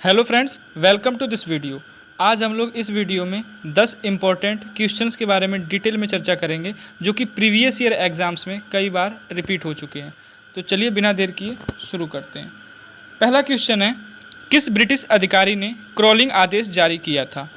Hello friends, welcome to this video. आज हम लोग इस वीडियो में 10 इम्पॉर्टेंट क्वेश्चंस के बारे में डिटेल में चर्चा करेंगे जो कि प्रीवियस ईयर एग्जाम्स में कई बार रिपीट हो चुके हैं। तो चलिए बिना देर किए शुरू करते हैं। पहला क्वेश्चन है, किस ब्रिटिश अधिकारी ने क्रॉलिंग आदेश जारी किया था?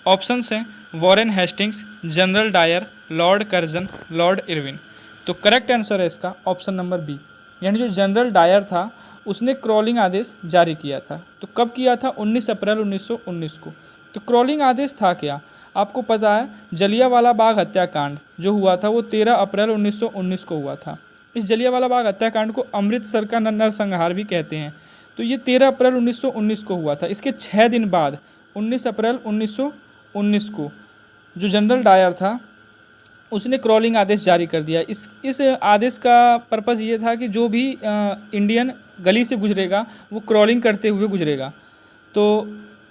ऑप्शंस हैं Warren Hastings, General Dyer, Lord Curzon, Lord Irwin. तो करेक्ट आंसर है इसका ऑप्शन नंबर बी, यानी जो जनरल डायर था उसने क्रॉलिंग आदेश जारी किया था। तो कब किया था? 19 अप्रैल 1919 को। तो क्रॉलिंग आदेश था क्या? आपको पता है जलियांवाला बाग हत्याकांड जो हुआ था वो 13 अप्रैल 1919 को हुआ था। इस जलियांवाला बाग हत्याकांड को अमृतसर का नरसंहार भी कहते हैं। तो ये 13 अप्रैल 1919 को हुआ था। इसके 6 दिन बाद 19 अप्रैल 1919 को जो जनरल डायर था उसने क्रॉलिंग आदेश जारी कर दिया। इस आदेश का पर्पज़ ये था कि जो भी इंडियन गली से गुजरेगा वो क्रॉलिंग करते हुए गुजरेगा। तो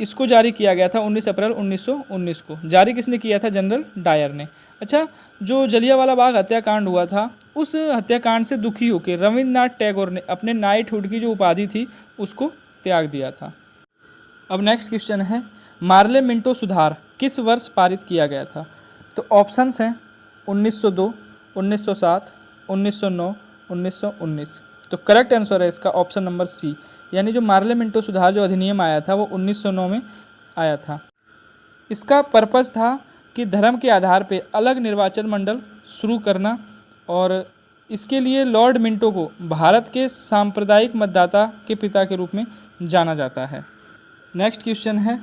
इसको जारी किया गया था 19 अप्रैल 1919 को। जारी किसने किया था? जनरल डायर ने। अच्छा, जो जलियांवाला बाग हत्याकांड हुआ था उस हत्याकांड से दुखी होकर रविंद्रनाथ टैगोर ने अपने नाइटहुड की जो उपाधि थी उसको त्याग दिया था। अब नेक्स्ट क्वेश्चन है, मार्ले मिंटो सुधार किस वर्ष पारित किया गया था? तो ऑप्शंस हैं 1902, 1907, 1909, 1919। तो करेक्ट आंसर है इसका ऑप्शन नंबर सी, यानी जो मार्ले मिंटो सुधार जो अधिनियम आया था वो 1909 में आया था। इसका पर्पस था कि धर्म के आधार पर अलग निर्वाचन मंडल शुरू करना, और इसके लिए लॉर्ड मिंटो को भारत के सांप्रदायिक मतदाता के पिता के रूप में जाना जाता है। नेक्स्ट क्वेश्चन है,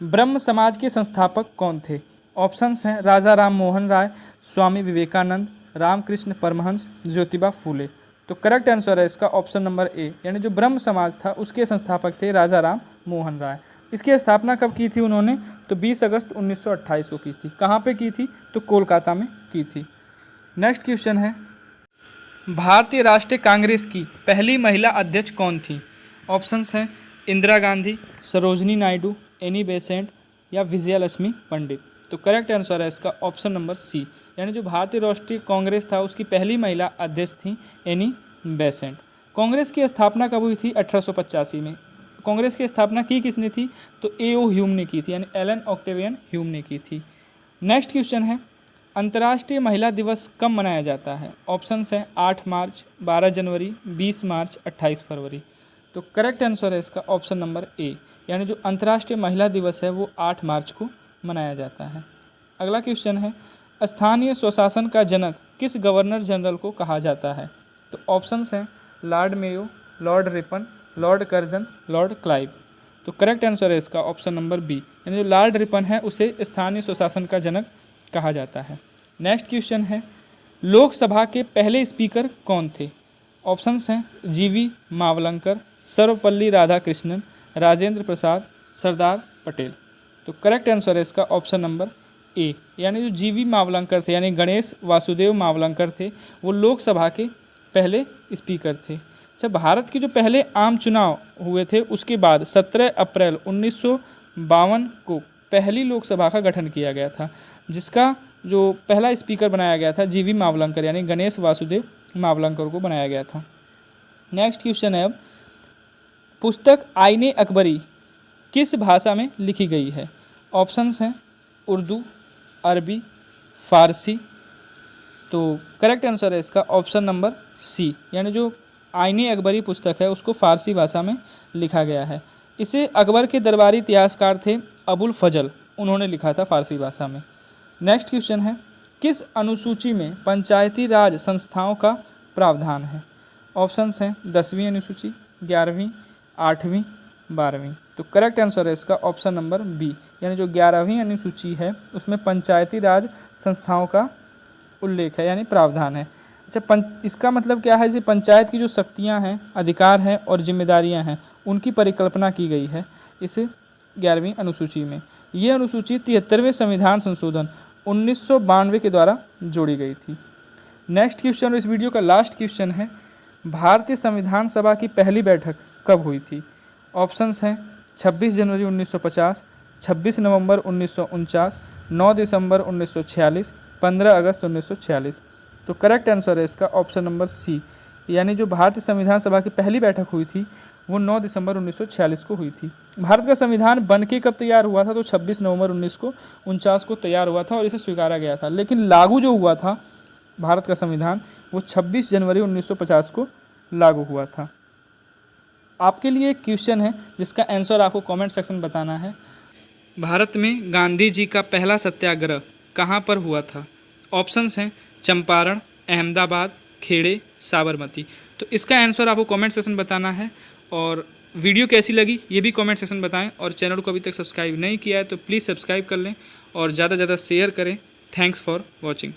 ब्रह्म समाज के संस्थापक कौन थे? ऑप्शंस हैं राजा राम मोहन राय, स्वामी विवेकानंद, रामकृष्ण परमहंस, ज्योतिबा फूले। तो करेक्ट आंसर है इसका ऑप्शन नंबर ए, यानी जो ब्रह्म समाज था उसके संस्थापक थे राजा राम मोहन राय। इसकी स्थापना कब की थी उन्होंने? तो 20 अगस्त 1928 को की थी। कहाँ पे की थी? तो कोलकाता में की थी। नेक्स्ट क्वेश्चन है, भारतीय राष्ट्रीय कांग्रेस की पहली महिला अध्यक्ष कौन थी? ऑप्शंस हैं इंदिरा गांधी, सरोजनी नायडू, एनी बेसेंट या विजयलक्ष्मी पंडित। तो करेक्ट आंसर है इसका ऑप्शन नंबर सी, यानी जो भारतीय राष्ट्रीय कांग्रेस था उसकी पहली महिला अध्यक्ष थी एनी बेसेंट। कांग्रेस की स्थापना कब हुई थी? 1885 में। कांग्रेस की स्थापना की किसने थी? तो ए.ओ. ह्यूम ने की थी, यानी एलन ऑक्टेवियन ह्यूम ने की थी। नेक्स्ट क्वेश्चन है, अंतर्राष्ट्रीय महिला दिवस कब मनाया जाता है? ऑप्शंस हैं 8 मार्च, 12 जनवरी, 20 मार्च, 28 फरवरी। तो करेक्ट आंसर है इसका ऑप्शन नंबर ए, यानी जो अंतर्राष्ट्रीय महिला दिवस है वो 8 मार्च को मनाया जाता है। अगला क्वेश्चन है, स्थानीय स्वशासन का जनक किस गवर्नर जनरल को कहा जाता है? तो ऑप्शंस हैं Lord Mayo, Lord Ripon, Lord Curzon, Lord Clive. तो करेक्ट आंसर है इसका ऑप्शन नंबर बी, यानी जो लॉर्ड रिपन है उसे स्थानीय स्वशासन का जनक कहा जाता है। नेक्स्ट क्वेश्चन है, लोकसभा के पहले स्पीकर कौन थे? ऑप्शंस हैं जीवी मावलंकर, सर्वपल्ली राधाकृष्णन, राजेंद्र प्रसाद, सरदार पटेल। तो करेक्ट आंसर है इसका ऑप्शन नंबर ए, यानी जो जीवी मावलंकर थे यानी गणेश वासुदेव मावलंकर थे वो लोकसभा के पहले स्पीकर थे। अच्छा, भारत के जो पहले आम चुनाव हुए थे उसके बाद 17 अप्रैल 1952 को पहली लोकसभा का गठन किया गया था, जिसका जो पहला स्पीकर बनाया गया था जीवी मावलंकर यानी गणेश वासुदेव मावलंकर को बनाया गया था। नेक्स्ट क्वेश्चन है, अब पुस्तक आईने अकबरी किस भाषा में लिखी गई है? ऑप्शंस हैं उर्दू, अरबी, फ़ारसी। तो करेक्ट आंसर है इसका ऑप्शन नंबर सी, यानी जो आईने अकबरी पुस्तक है उसको फ़ारसी भाषा में लिखा गया है। इसे अकबर के दरबारी इतिहासकार थे अबुल फजल, उन्होंने लिखा था फ़ारसी भाषा में। नेक्स्ट क्वेश्चन है, किस अनुसूची में पंचायती राज संस्थाओं का प्रावधान है? ऑप्शंस हैं 10वीं अनुसूची, 11वीं, 8वीं, 12वीं। तो करेक्ट आंसर है इसका ऑप्शन नंबर बी, यानी जो 11वीं अनुसूची है उसमें पंचायती राज संस्थाओं का उल्लेख है यानी प्रावधान है। अच्छा, इसका मतलब क्या है? जैसे पंचायत की जो शक्तियां हैं, अधिकार हैं और जिम्मेदारियां हैं उनकी परिकल्पना की गई है इस 11वीं अनुसूची में। ये अनुसूची 73वें संविधान संशोधन 1992 के द्वारा जोड़ी गई थी। नेक्स्ट क्वेश्चन और इस वीडियो का लास्ट क्वेश्चन है, भारतीय संविधान सभा की पहली बैठक कब हुई थी? ऑप्शंस हैं 26 जनवरी 1950, 26 नवंबर 1949, 9 दिसंबर 1946, 15 अगस्त 1946। तो करेक्ट आंसर है इसका ऑप्शन नंबर सी, यानी जो भारतीय संविधान सभा की पहली बैठक हुई थी वो 9 दिसंबर 1946 को हुई थी। भारत का संविधान बनके कब तैयार हुआ था? तो 26 नवंबर 1949 को तैयार हुआ था और इसे स्वीकारा गया था। लेकिन लागू जो हुआ था भारत का संविधान, वो 26 जनवरी 1950 को लागू हुआ था। आपके लिए एक क्वेश्चन है जिसका आंसर आपको कमेंट सेक्शन बताना है। भारत में गांधी जी का पहला सत्याग्रह कहाँ पर हुआ था? ऑप्शंस हैं चंपारण, अहमदाबाद, खेड़े, साबरमती। तो इसका आंसर आपको कमेंट सेक्शन बताना है। और वीडियो कैसी लगी ये भी कमेंट सेक्शन बताएं। और चैनल को अभी तक सब्सक्राइब नहीं किया है तो प्लीज़ सब्सक्राइब कर लें और ज़्यादा से ज़्यादा शेयर करें। Thanks for watching.